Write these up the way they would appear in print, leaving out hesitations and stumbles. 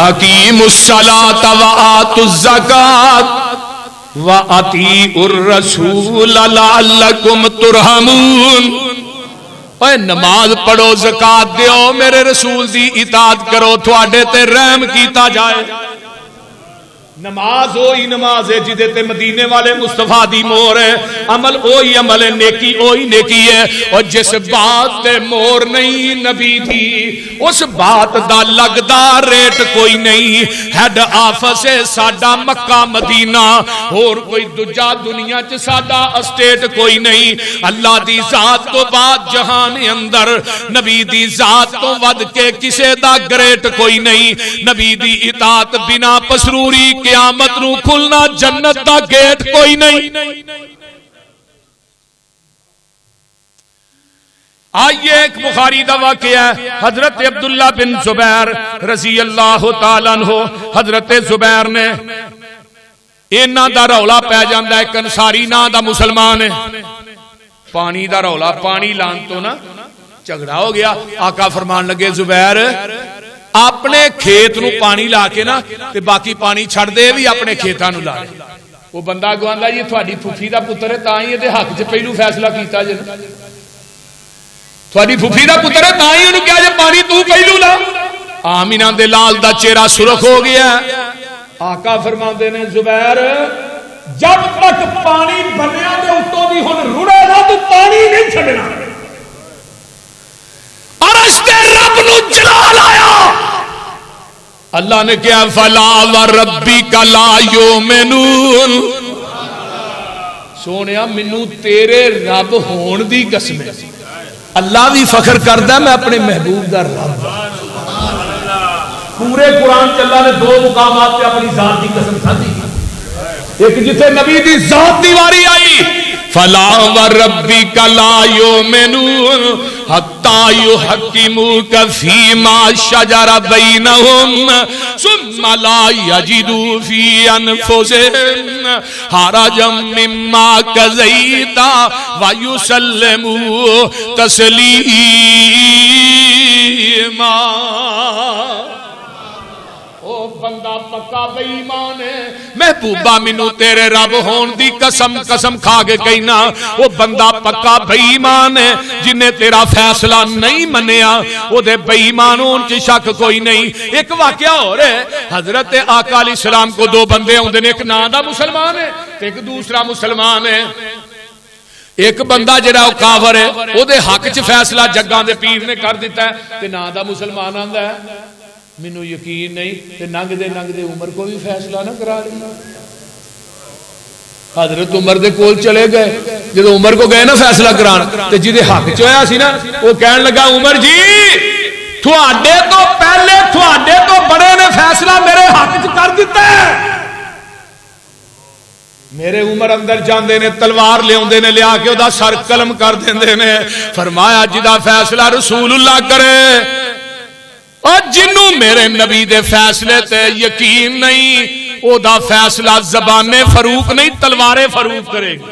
اقیموا الصلاۃ وآتوا الزکاۃ وأطیعوا الرسول لعلکم ترحمون۔ اے نماز پڑھو، زکات دیو، میرے رسول دی اطاعت کرو، تھوڑے تے رحم کیتا جائے۔ نماز وہی نماز ہے جدے تے مدینے والے مصطفیٰ دی مہر ہے، عمل وہی عمل ہے، نیکی وہی نیکی ہے، اور جس بات تے مہر نہیں نبی دی اس بات دا لگدا ریٹ کوئی نہیں۔ ہیڈ آفس ہے ساڈا مکہ مدینہ، اور کوئی دوجا دنیا چ ساڈا اسٹیٹ کوئی نہیں۔ اللہ دی ذات تو بعد جہان اندر نبی دی ذات تو ود کے کسے دا گریٹ کوئی نہیں۔ نبی دی اطاعت بنا پسروری قیامت نو کھلنا جنت دا گیٹ کوئی نہیں۔ آئیے ایک بخاری دا واقعہ ہے، حضرت عبداللہ بن زبیر رضی اللہ تعالیٰ عنہ، حضرت زبیر نے اینا دا رولا پہ جاندہ ہے، کنساری نا دا مسلمان ہے، پانی دا رولا، پانی لان تو نا جھگڑا ہو گیا۔ آقا فرمان لگے زبیر اپنے کھیت نو پانی لا کے نا تے باقی پانی چھڑ دے بھی اپنے کھیتاں نو لا۔ وہ بندہ گواندا یہ تھوڑی پھوپھی دا پتر ہے تاں ہی یہ حق چ پہلو فیصلہ کیتا جے، تھوڑی پھوپھی دا پتر ہے تاں ہی انہوں کیا جے پانی تو پہلو لا۔ آمینہ دے لال دا چہرہ سرخ ہو گیا۔ آقا فرماندے نے زبیر جب تک پانی بنیا دے اتوں دی ہن رڑے نا تو پانی نہیں چھڈنا۔ عرش تے رب نو جلال آیا، اللہ نے کیا فلا وربک لا یؤمنون۔ سونیا مینوں تیرے رب ہون دی قسم ہے، اللہ بھی فخر کردا میں اپنے محبوب دا رب۔ پورے قرآن چ اللہ نے دو مقامات پہ اپنی ذات کی قسم کھادی، ایک جتھے نبی دی ذات دی واری آئی فلا وربک لا یؤمنون حتی یحکموک فیما شجر بینہم ثم لا یجدوا فی انفسہم حرجا مما قضیت ویسلموا تسلیما۔ او بندہ پکا بے ایمان ہے، محبوبہ منو تیرے رب ہون دی قسم قسم کھا کے کہنا، وہ بندہ پکا بے ایمان ہے جنہیں تیرا فیصلہ نہیں منیا، وہ دے بے ایمان ہون کی شک کوئی نہیں۔ ایک واقعہ ہو رہے، حضرت آقا علیہ السلام کو دو بندے ہوں دے، ایک نا دا مسلمان ہے ایک دوسرا مسلمان ہے۔ ایک بندہ جڑا کافر ہے وہ دے حق چ فیصلہ جگاں دے پیر نے کر دیتا ہے، تے نا دا مسلمان آندا ہے مینو یقین نہیں، تے ننگ دے عمر کو بھی فیصلہ نہ کرا لیا۔ حضرت عمر دے کول چلے گئے، جب عمر کو گئے نا فیصلہ کران تے جدے حق چویا سی نا وہ کہن لگا عمر جی تھوڑے تو پہلے تھوڑے تو بڑے نے فیصلہ میرے حق چ کر دیتا ہے۔ میرے عمر اندر جاندے نے تلوار لے اوندے نے لیا کے دا سر قلم کر دیندے نے، فرمایا جدا فیصلہ رسول اللہ کرے، اور جنوں میرے نبی دے فیصلے تے یقین نہیں او دا فیصلہ زبان فروخ نہیں تلوار فروخ کرے گا۔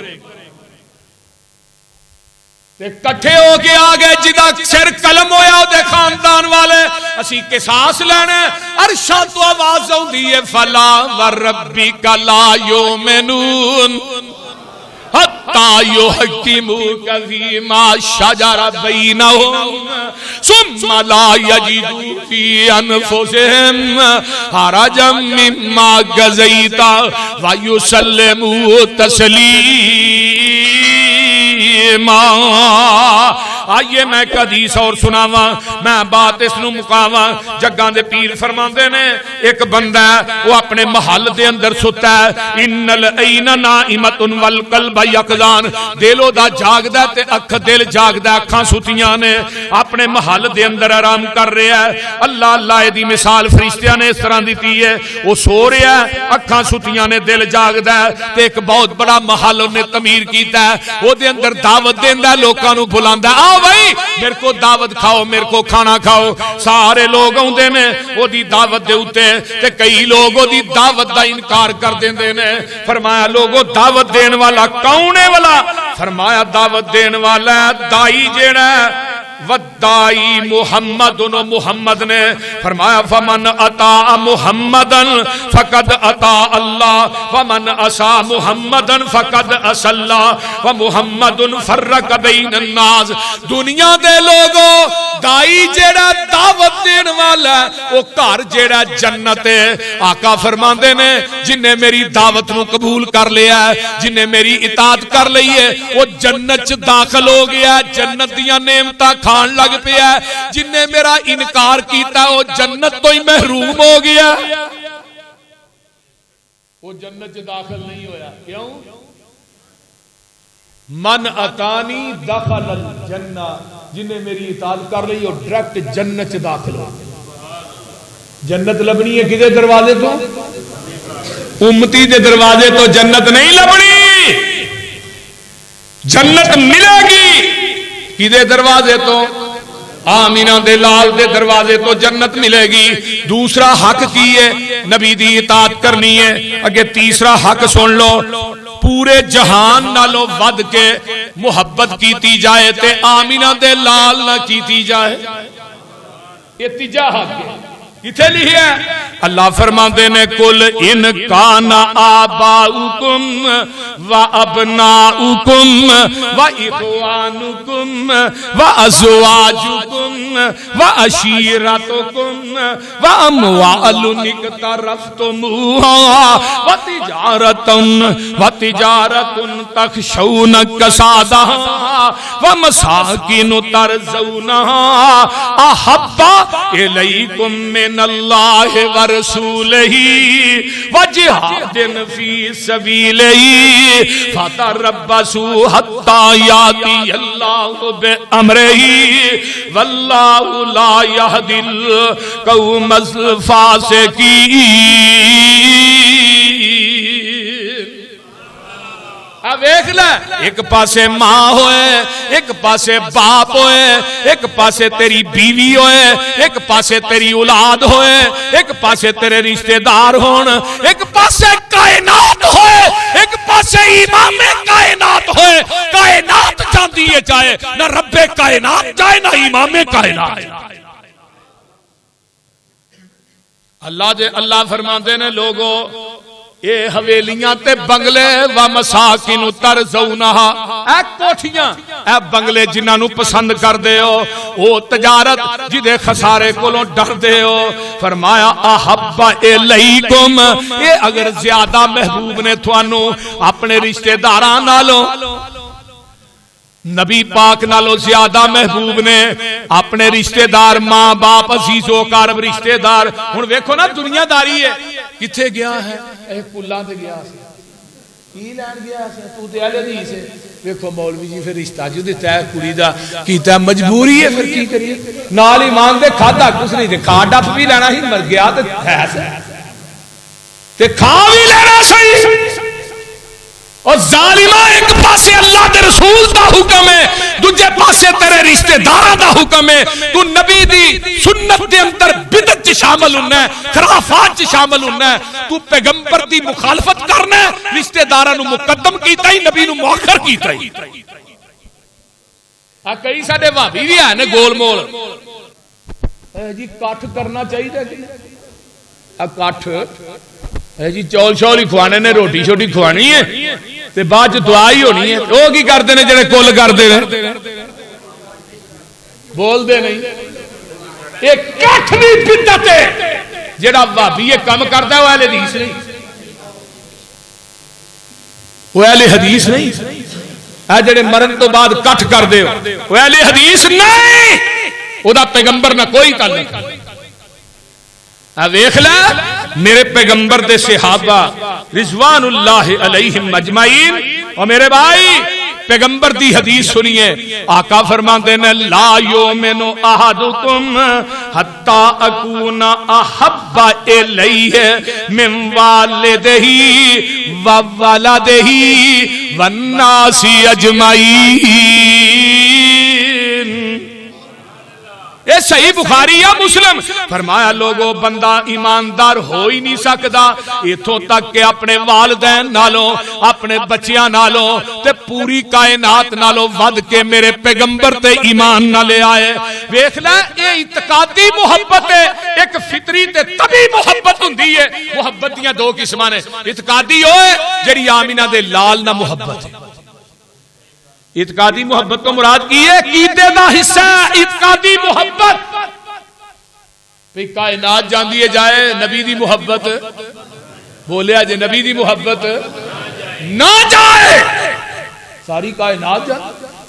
کٹھے ہو کے آگئے جدا سر قلم ہویا او دے خاندان والے اسی قصاص لینے، عرشاں تو آواز ہوندی ہے فلا وربک لا یؤمنون حتی یحکموک فیما شجر بینہم ثم لا یجدوا فی انفسہم حرجا مما قضیت ویسلموا تسلیما۔ آئیے میں ایک حدیث اور سناواں، میں بات اس نو مقاواں۔ جگاں دے پیر فرماندے نے ایک بندہ ہے وہ اپنے محل دے اندر ستا ہے، ان العین نائمۃ والقلب یقظان، دلو دا جاگدا تے اکھ دل جاگدا، اکھاں سوتیاں نے، اپنے محل دے اندر آرام کر رہا ہے۔ اللہ اللہ دی مثال فرشتیاں نے اس طرح دیتی ہے، وہ سو رہا ہے اکھاں سوتیاں نے دل جاگدا ہے، تے ایک بہت بڑا محل انہیں تعمیر کیتا ہے، وہ دے اندر دعوت دیندا ہے، لوکاں نو بلاندا ہے آؤ بھائی میرے کو دعوت کھاؤ، میرے کو کھانا کھاؤ۔ سارے لوگ آندے نے وہ دی دعوت دے اوتے تے کئی لوگ وہ دی دعوت دا انکار کر دیندے نے۔ فرمایا لوگوں دعوت دین والا کون ہے والا؟ فرمایا دعوت دین والا دائی جیڑا والدائی محمد، محمد نے فرمایا فمن اطاع محمدن فقد اطاع اللہ ومن عصا محمدن فقد عصى اللہ ومحمد فرق بین الناس۔ دنیا دے لوگوں دائی جیڑا دعوت دین والا ہے وہ گھر جیڑا جنت ہے۔ آقا فرماندے نے جن نے میری دعوت نو قبول کر لیا ہے، جن نے میری اطاعت کر لی ہے، وہ جنت چ داخل ہو گیا، جنت دیاں نعمتاں کھان لگ پیا۔ جن نے میرا انکار کیتا وہ جنت تو ہی محروم ہو گیا، وہ جنت چ داخل نہیں ہویا۔ کیوں؟ من اتانی دخل الجنہ، جن نے میری اطاعت کر لی اور ڈائریکٹ جنت چ داخل ہو گیا۔ جنت لبنی ہے کدے دروازے تو؟ امتی دے دروازے تو جنت نہیں لبنی، جنت ملے گی کدے دروازے تو؟ آمینہ دے لال دے دروازے تو جنت ملے گی۔ دوسرا حق کی ہے نبی دی اطاعت کرنی ہے۔ اگے تیسرا حق سن لو، پورے جہان نالوں ود کے محبت کیتی جائے تے آمینہ دے لال نہ کیتی جائے، یہ تیجا حق ہے۔ کتھے لکھیا ہے؟ اللہ فرماندے نے کل ان کان آباؤکم و ابناؤکم و اخوانکم و ازواجکم و عشیرتکم و اموال اقترفتموها و تجارت تخشون کسادها و مساکن ترضونها احب الیکم من اللہ ورسولہ وجہاد فی سبیلہ فتربصوا حتی یاتی اللہ بامرہ واللہ لا یہدی القوم الفاسقین۔ اب ایک لے، ایک پاسے ماں ہوئے، ایک پاسے باپ ہوئے، ایک پاسے تیری بیوی ہوئے، ایک پاسے تیری اولاد ہوئے، ایک پاسے تیرے رشتہ دار ہون، ایک پاسے کائنات ہوئے، ایک پاسے امام کائنات ہوئے۔ کائنات جاندی ہے چاہے نہ رب کائنات جائے نہ امام کائنات۔ اللہ فرماندے نے لوگوں اے حویلیاں تے بنگلے و مساکن ترضونہا، اے کوٹھیاں اے بنگلے جنہاں نو پسند کر دے ہو، او تجارت جدے خسارے کولوں ڈر دے ہو، فرمایا احب الیکم، اے اگر زیادہ محبوب نے تھانو اپنے رشتہ داراں نالوں، نبی پاک نالو زیادہ محبوب نے اپنے رشتہ دار، ماں باپ عزیز و اقارب رشتہ دار۔ ہن ویکھو نا دنیا داری ہے، کتھے گیا ہے؟ اے پلاں تے گیا سی، کی لین گیا سی؟ تو تے اہل حدیث ہے۔ ویکھو مولوی جی پھر رشتہ جو دتا ہے کڑی دا کیتا مجبوری ہے، پھر کی کریے؟ نال ایمان دے کھادا کچھ نہیں تے کھا ڈپ بھی لینا ہی، مر گیا تے ہے تے کھا بھی لینا صحیح۔ اور ظالمہ ایک پاسے اللہ دے رسول دا حکم ہے، دوجے پاسے تیرے رشتہ داراں دا حکم ہے۔ تو نبی دی سنت دے اندر بدعت چ شامل ہونا ہے، خرافات چ شامل ہونا ہے، تو پیغمبر دی مخالفت کرنا ہے، رشتہ داراں نو مقدم کیتا ہی نبی نو مؤخر کیتا ہی۔ کئی ساڈے بھابی بھی ہیں گول مول جی کٹھ کرنا چاہیے کٹھ جی چول شول ہی کھوانے نے، روٹی شوٹی کھوانی ہے تے بعد دعا ہی ہونی ہے۔ وہ کی کرتے ہیں جڑے کل کرتے ہیں بول دے نہیں، یہ کٹھ نہیں بدعت ہے۔ جڑا بھابی یہ کام کرتا ہے وہ اہل حدیث نہیں، وہ اہل حدیث نہیں۔ اے جڑے مرن تو بعد کٹھ کر دے وہ اہل حدیث نہیں، وہ دا پیغمبر نہ کوئی تعلق۔ ویکھ لے میرے پیغمبر دے صحابہ رضوان اللہ علیہم اجمعین، اور میرے بھائی پیغمبر دی حدیث سنیے، آقا فرماتے ہیں لا یؤمن احدکم حتی اکون احب الیہ من والدہ وولدہ والناس اجمعین۔ یہ صحیح بخاری یا مسلم. فرمایا لوگو بندہ ایماندار ہو ہی نہیں سکتا اتھوں تک کہ اپنے والدین نالوں اپنے بچیاں نالوں تے پوری کائنات نالوں ود کے میرے پیغمبر تے ایمان نہ لے آئے. ویکھ لے یہ اعتقادی محبت ہے, ایک فطری تے طبی محبت ہوندی ہے. محبت دیاں دو قسماں نے, اعتقادی ہوئے جڑی آمینہ دے لال نہ محبت ہے. اعتقادی محبت تو مراد کی ہے عقیدے دا حصہ ہے اعتقادی محبت. بھئی کائنات جاندی ہے جائے نبی دی محبت بولیا جے نبی دی محبت نہ جائے ساری کائنات جائے.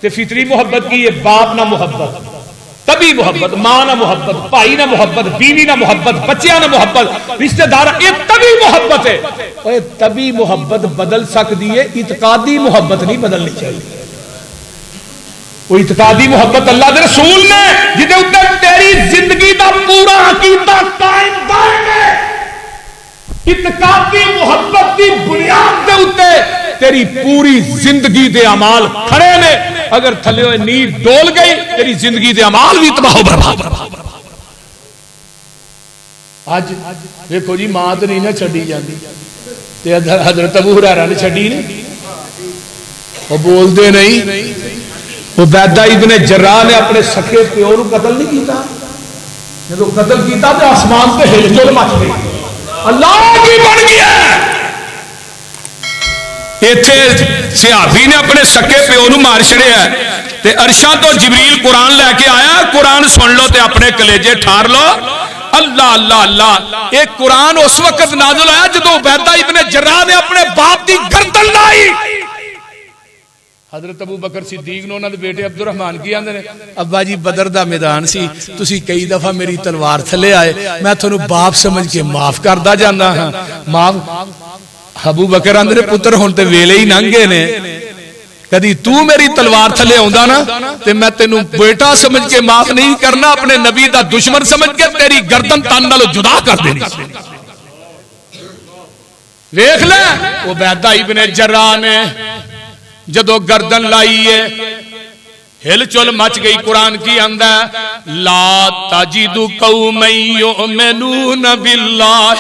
تے فطری محبت کی ہے باپ نہ محبت, طبی محبت, ماں نہ محبت, بھائی نہ محبت, بیوی نہ محبت, بچیاں نہ محبت, رشتہ دار. یہ طبی محبت ہے. اے طبی محبت بدل سکتی ہے, اعتقادی محبت نہیں بدلنی چاہیے. وہ اعتقادی محبت اللہ دے رسول نے جدے اتنے تیری زندگی دا پورا عقیدہ قائم دائم ہے. اعتقادی محبت دی بنیاد دے اتنے تیری پوری زندگی دے اعمال کھڑے نے. اگر تھلے ہوئے نیل ڈول گئی تیری زندگی دے اعمال بھی تباہ و برباد. آج دیکھو جی ماں تو نہیں نہ چھڈی جاندی تے حضرت ابو ہریرہ نے چھڈی نہیں, وہ بول دے نہیں. عبیدہ ابن جراح نے اپنے سکے پیو نو قتل نہیں کیتا, جب قتل کیتا تو آسمان تے ہلچل مچ گئی, اللہ کی بن گیا. ایتھے صحابی نے اپنے سکے پیو نو مار چھڑیا تے عرشاں تو جبریل قرآن لے کے آیا, قرآن سن لو تے اپنے کلیجے ٹھار لو. اللہ اللہ اللہ. ایک قرآن اس وقت نازل آیا جدو عبیدہ ابن جراح نے اپنے باپ دی گردن لائی. حضرت ابو بکر صدیق نے انہوں نے بیٹے عبد الرحمن کی آندے نے ابا جی بدر دا میدان سی تسی کئی دفعہ میری تلوار تھلے آئے میں تھانوں باپ سمجھ کے معاف کردا جانا ہاں معاف. ابو بکر آندے نے پتر ہن تے ویلے ہی لنگے نے, کدی تو میری تلوار تھلے آوندا نا تے میں تینوں بیٹا سمجھ کے معاف نہیں کرنا, اپنے نبی دا دشمن سمجھ کے تیری گردن تن نالوں جدا کر دینی. دیکھ لے عبیدہ ابن جراح نے جدو گردن لائیے ہل چل مچ گئی. قرآن کی اندر لا تجد قوما یؤمنون باللہ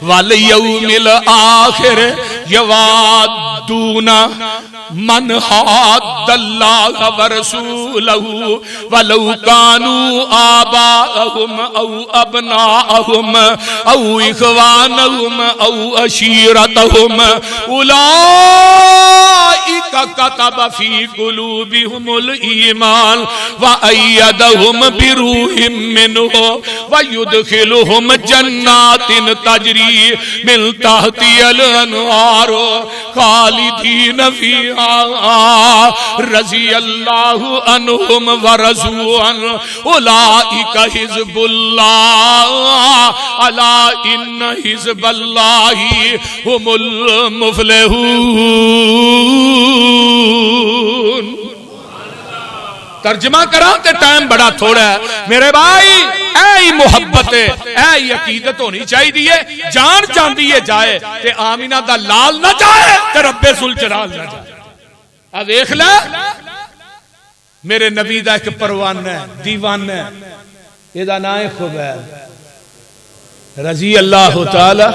والیوم الآخر یوادون من حاد اللہ ورسولہ ولو کانوا آباءہم او ابناءہم او اخوانہم او عشیرتہم اولئک کتب فی قلوبہم الایمان وأیدہم بروح منہ ویدخلہم جنات تجری من تحتہا الانہار خالدین فیہا رضی اللہ عنہم ورضوا عنہ اولئک حزب اللہ الا ان حزب اللہ هم المفلحون. ترجمہ کرا تے ٹائم بڑا تھوڑا ہے میرے بھائی. اے محبت ہے, اے عقیدت ہونی چاہیے. جان جاندی ہے جائے تے آمینہ دا لال نہ جائے تے رب ذوالجلال نہ جائے. اب دیکھ لے میرے نبی دا ایک پروانہ ہے دیوانہ ہے, یہ دا نام ہے خبیب رضی اللہ تعالی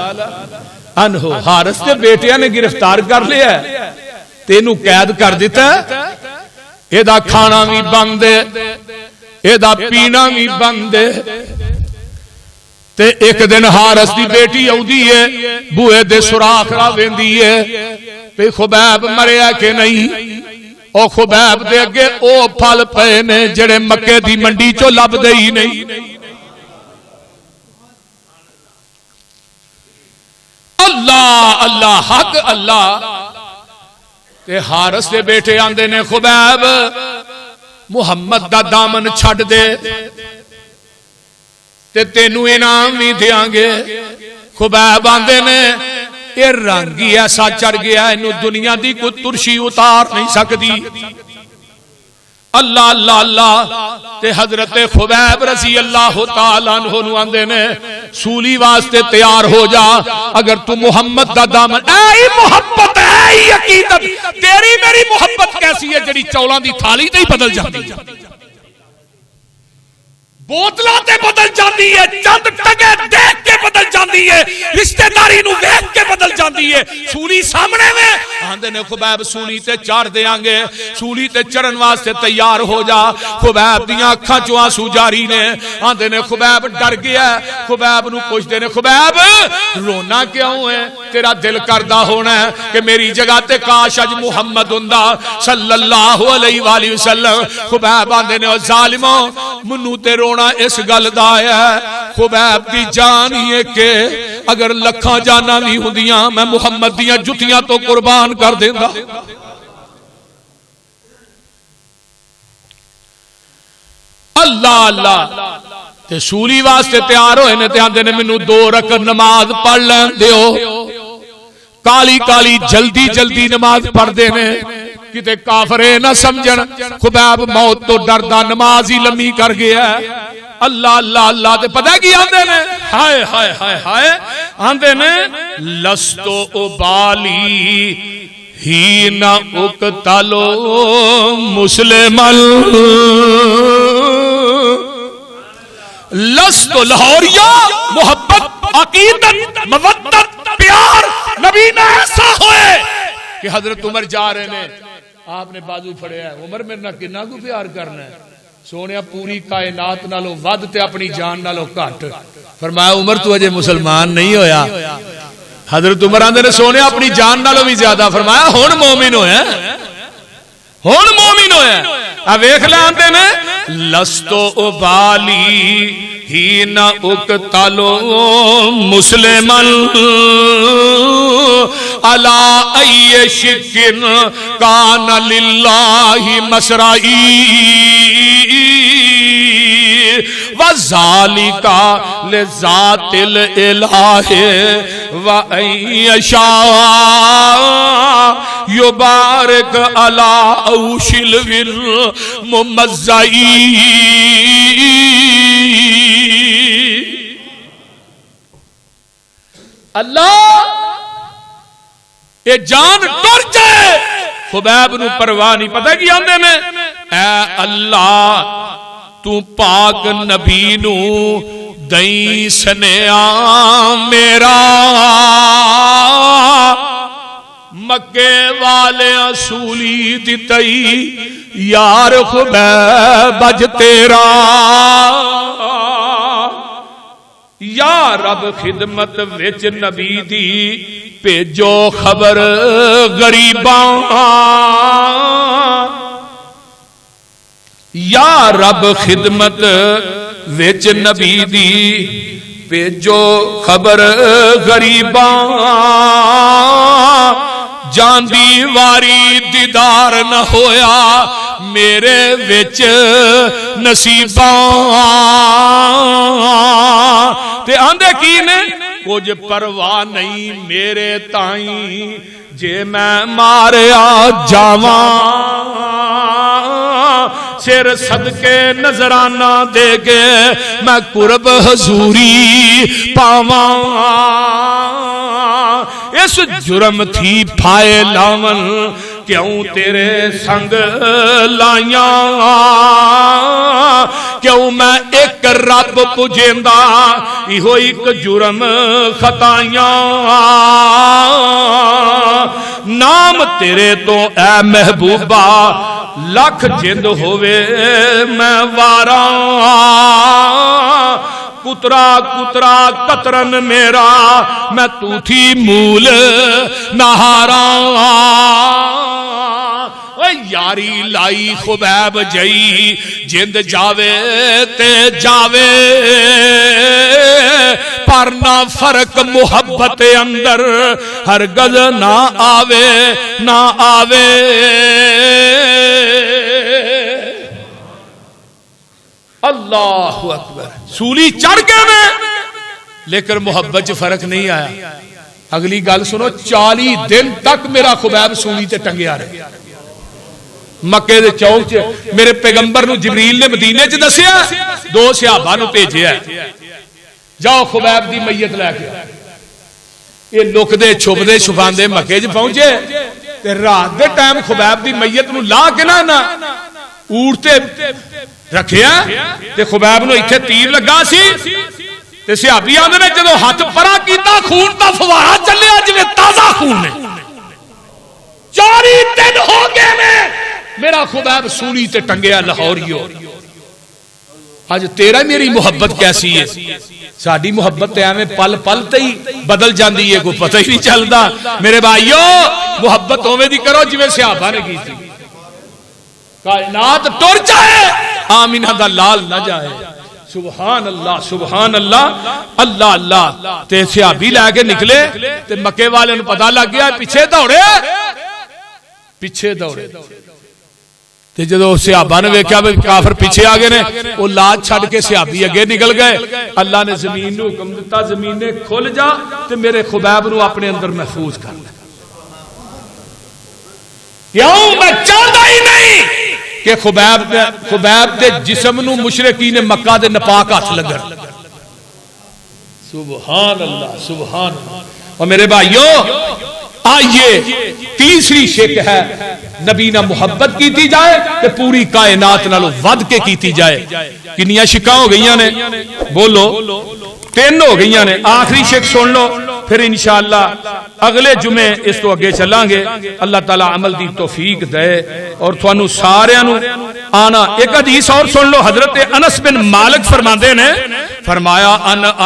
عنہ. حارث کے بیٹیاں نے گرفتار کر لیا ہے, تینوں قید کر دیتا ہے. یہ دا کھانا بھی بند ہے, یہ دا پینا بھی بند ہے. تے ایک دن حارث دی بیٹی آؤندی ہے بوئے دے سوراخ را ویندی ہے پہ خبیب مریا کہ نہیں. او خبیب دے اگے او پھل پے نے جڑے مکے دی منڈی چو لب دے ہی نہیں. اللہ اللہ حق اللہ. تے حارث دے بیٹے آندے نے خبیب محمد دا دامن چھڑ دے تے تینوں انعام بھی دیاں گے. خبیب آندے نے یہ رنگ ہی ایسا چڑھ گیا انہوں دنیا دی کوئی ترشی اتار نہیں سکتی. اللہ اللہ اللہ. تے حضرت خبیب رضی اللہ تعالیٰ عنہ آندے نے سولی واسطے تیار ہو جا, اگر تو محمد دا دامن اے محبت اے عقیدت تیری میری محبت کیسی ہے جڑی چولاں دی تھالی تے ہی بدل جاتی. بوتلاں تے بدل جاندی ہے، چند ٹگے دیکھ کے بدل جاندی ہے، رشتہ داری نو دیکھ کے بدل جاندی ہے۔ سولی سامنے میں آندے نے خبیب سولی تے چڑھ دیاں گے، سولی تے چڑھن واسطے تیار ہو جا۔ خبیب دیاں اکھاں چوں آنسو جاری نے، آندے نے خبیب ڈر گیا۔ خبیب نو پوچھدے نے خبیب رونا کیوں ہے؟ تیرا دل کردہ ہونا ہے کہ میری جگہ تے کاش اج محمد ہوندا صلی اللہ علیہ وآلہ وسلم۔ خبیب آندے نے او ظالموں منو تے رونا اس گل دا ہے، خبیب دی جان ہی کہ اگر لکھاں جانا نہیں ہوندیاں میں محمد دیاں جتیاں تو قربان کر دیندا۔ اللہ اللہ تے سولی واسطے تیار ہوئے نے تے آندے نے مینوں 2 رکعت نماز پڑھ لین دیو۔ کالی کالی جلدی جلدی نماز پڑھ دے نے کتے کافرے نہ سمجھن خبیب موت تو ڈردا نماز ہی لمبی کر گیا ہے۔ اللہ اللہ اللہ تے پتہ کی آندے نے ہائے ہائے ہائے ہائے آندے نے لستو ابالی ہی نہ اقتلو مسلمن لستو لاہوریا محبت عقیدت مودت پیار نبی نے ایسا ہوئے کہ حضرت عمر جا رہے نے آپ نے بازو پھڑے ہے عمر میرے نہ کنا کو پیار کرنا ہے سونیا پوری کائنات نالو ود تے اپنی جان نالو کٹ فرمایا عمر تو اجے مسلمان نہیں ہویا حضرت عمر آندے نے سونیا اپنی جان نالو بھی زیادہ فرمایا ہن مومن ہویا ہن مومن ہویا اب ویکھ لے آندے نے لستو ابالی ہی نہ اقتلو مسلمن علا ای شکن کان للہ مسرائی وذالک لذات الالہ وان یشاء یبارک علی اوش الممزئی اللہ یہ جان ٹر جائے خبیب نو پرواہ نہیں پتہ کی آندے میں اے اللہ تو پاک نبی نو دئی سنیا میرا مکے والے سولی دتئی یار خبیب اج تیرا یا رب خدمت وچ نبی دی بھیجو خبر غریباں یا رب خدمت وچ نبی دی بھیجو خبر غریباں جان دی واری دیدار نہ ہویا میرے وچ نصیباں تے آندے کی نے کچھ پرواہ نہیں میرے تائیں جے میں ماریا جاواں سر صدقے نظرانہ دے گے میں قرب حضوری پاواں اس جرم تھی پھائے لاون کیوں تیرے سنگ لائیاں کیوں میں ایک رب پجیندہ ایہو ایک جرم خطائیاں نام تیرے تو اے محبوبہ لکھ جند ہوئے میں واراں کترا کترا قطرن میرا میں تو تھی مول نہاراں یاری لائی خبیب جئی جند جاوے تے جاوے پر نہ فرق محبت اندر ہرگز نہ آوے نہ آوے اللہ اکبر سولی چڑھ گئے میں لیکن محبت چ فرق نہیں آیا اگلی گل سنو 40 دن تک میرا خبیب سولی تے ٹنگیا رہے مکے دے چوک چ میرے پیغمبر نو جبریل نے مدینے چ دسیا 2 صحابہ نو بھیجیا جاؤ خبیب دی میت لے کے یہ لکدے چھپدے چھپاندے مکے چ پہنچے تے رات دے ٹائم خبیب دی میت نو لا کے نہ اونٹتے رکھیا تے خبیب نو ایتھے تیر لگا سی تے صحابی آندے نے جدوں ہاتھ پرا کیتا خون دا فوارا چلیا جویں تازہ خون نے 4 دن ہو گئے نے میرا خبیب سولی تے ٹنگیا لاہوریو آج تیرا میری محبت کیسی ہے ساڈی محبت تے ایویں پل پل تے ہی بدل جاندی ہے کوئی پتہ ہی نہیں چلدا میرے بھائیو محبت اوویں دی کرو جویں صحابہ نے کیتی کائنات ٹر جائے آمینہ دا لال نہ جائے سبحان اللہ سبحان اللہ اللہ اللہ تے صحابی لے کے نکلے تے مکے والے نوں پتہ لگ گیا پیچھے دوڑے تے جدوں صحابہ نے ویکھیا کافر پیچھے آ گئے نے او لاج چھڈ کے صحابی اگے نکل گئے اللہ نے زمین نو حکم دتا زمین نے کھل جا تے میرے خبیب نو اپنے اندر محفوظ کر لے کیوں میں چاہتا ہی نہیں کہ خبیب دے جسم نو مشرکین مکہ دے نپاک ہاتھ لگن سبحان اللہ سبحان اللہ اور میرے بھائیو آئیے تیسری شک ہے نبی نہ محبت کیتی جائے کہ پوری کائنات نالوں ود کے کیتی جائے کنیاں شکاں ہو گئیاں نے بولو 3 ہو گئیاں نے آخری شک سن لو پھر انشاءاللہ اگلے جمعے اس کو اگے چلیں گے اللہ تعالیٰ عمل دی توفیق دے اور تھانو سارے آنا ایک حدیث اور سن لو حضرت انس بن مالک فرماندے نے فرمایا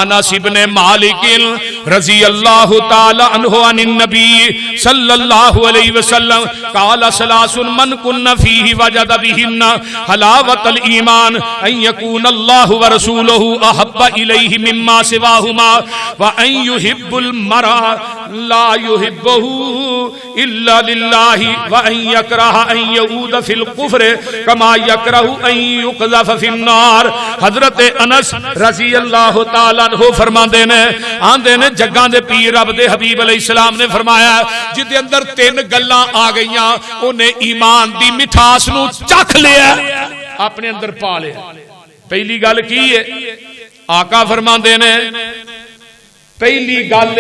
انس بن مالک رضی اللہ تعالی عنہ عن النبی صلی اللہ علیہ وسلم قال ثلاث من کن فیہ وجد بہن حلاوت الایمان ان یکون اللہ ورسولہ احب الیہ مما سواہما وان یحب المرء لا يحبه الا لله وان يكره ان يعود في الكفر كما يكره ان يقذف في النار حضرت انس رضی اللہ تعالی عنہ فرماندے نے آندے نے جگاں دے پیر رب دے حبیب علیہ السلام نے فرمایا جدے اندر 3 گلاں آ گئیاں اونے ایمان دی مٹھاس نو چکھ لیا اپنے اندر پا لیا پہلی گل کی ہے آقا فرماندے نے پہلی گل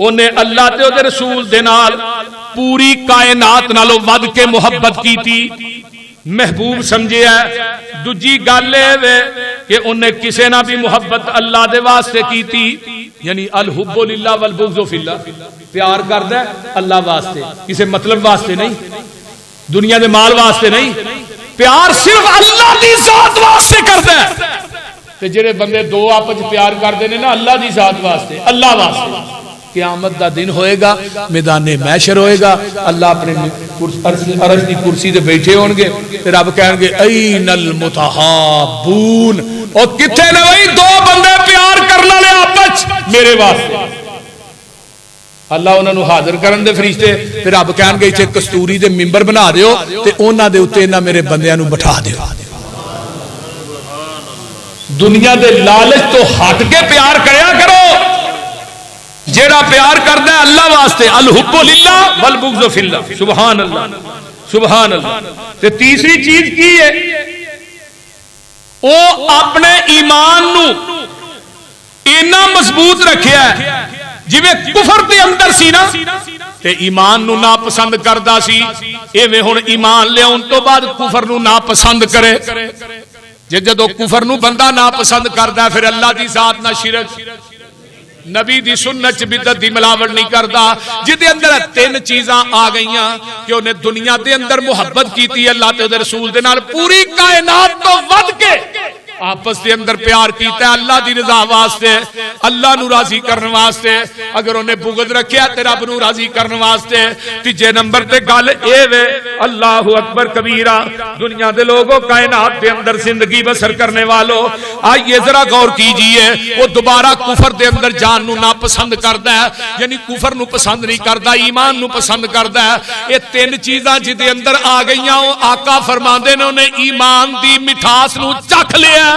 انہیں اللہ تے او دے رسول دے نال پوری کائنات نالوں ود کے محبت کی تھی محبوب سمجھے ہے دوجی گل کہ انہیں کسے نہ بھی محبت اللہ دے واسطے کی تھی یعنی الحب للہ والبغض فی اللہ پیار کردا ہے اللہ واسطے کسے مطلب واسطے نہیں دنیا دے مال واسطے نہیں پیار صرف اللہ دی ذات واسطے کردا ہے تے جڑے بندے 2 آپس پیار کردے نے نا اللہ دی ذات واسطے اللہ واسطے قیامت دا دن ہوئے گا میدان محشر ہوئے گا اللہ اپنے عرش دی کرسی دے بیٹھے ہون گے تے رب کہیں گے این المتحابون اور کتنے نے وہی 2 بندے پیار کرنا لے آپس میرے واسطے اللہ انہاں نو حاضر کرن دے فرشتے تے رب کہیں گے ایتھے کستوری دے ممبر بنا دیو تے انہاں دے اوتے انہاں میرے بندیاں نو بٹھا دیو دنیا دے لالچ تو ہٹ کے پیار کریا کرو جیڑا پیار کردا ہے اللہ واسطے الحب للہ والبغض فی اللہ سبحان اللہ سبحان اللہ تے تیسری چیز کی ہے او اپنے ایمان نو اینا مضبوط رکھیا ہے جویں کفر دے اندر سی نا تے ایمان نو ناپسند کردا سی ایویں ہن ایمان لیاون تو بعد کفر نو ناپسند کرے جدو کفر نو بندہ ناپسند کردا ہے پھر اللہ دی ذات نہ شرک نبی دی سنت بدعت دی ملاوٹ نہیں کردا جدے اندر 3 چیزاں آ گئیاں کہ انہیں دنیا دے اندر محبت کیتی اللہ تے رسول دے نال پوری کائنات تو ود کے آپس دے اندر پیار کیتا ہے اللہ دی رضا واسطے اللہ نو راضی کرنے واسطے اگر انہیں بغض رکھیا تے رب نو راضی کرنے واسطے تیجے نمبر تے گل اے وے اللہ اکبر کبیرہ دنیا دے لوگوں کائنات دے اندر زندگی بسر کرنے والوں آئیے ذرا غور کیجئے وہ دوبارہ کفر دے اندر جان نو ناپسند کردا ہے یعنی کفر نو پسند نہیں کردا ایمان نو پسند کردا ہے یہ 3 چیزاں جدے اندر آ گئیاں وہ آقا فرماندے نے انہیں ایمان دی مٹھاس نو چکھ لیا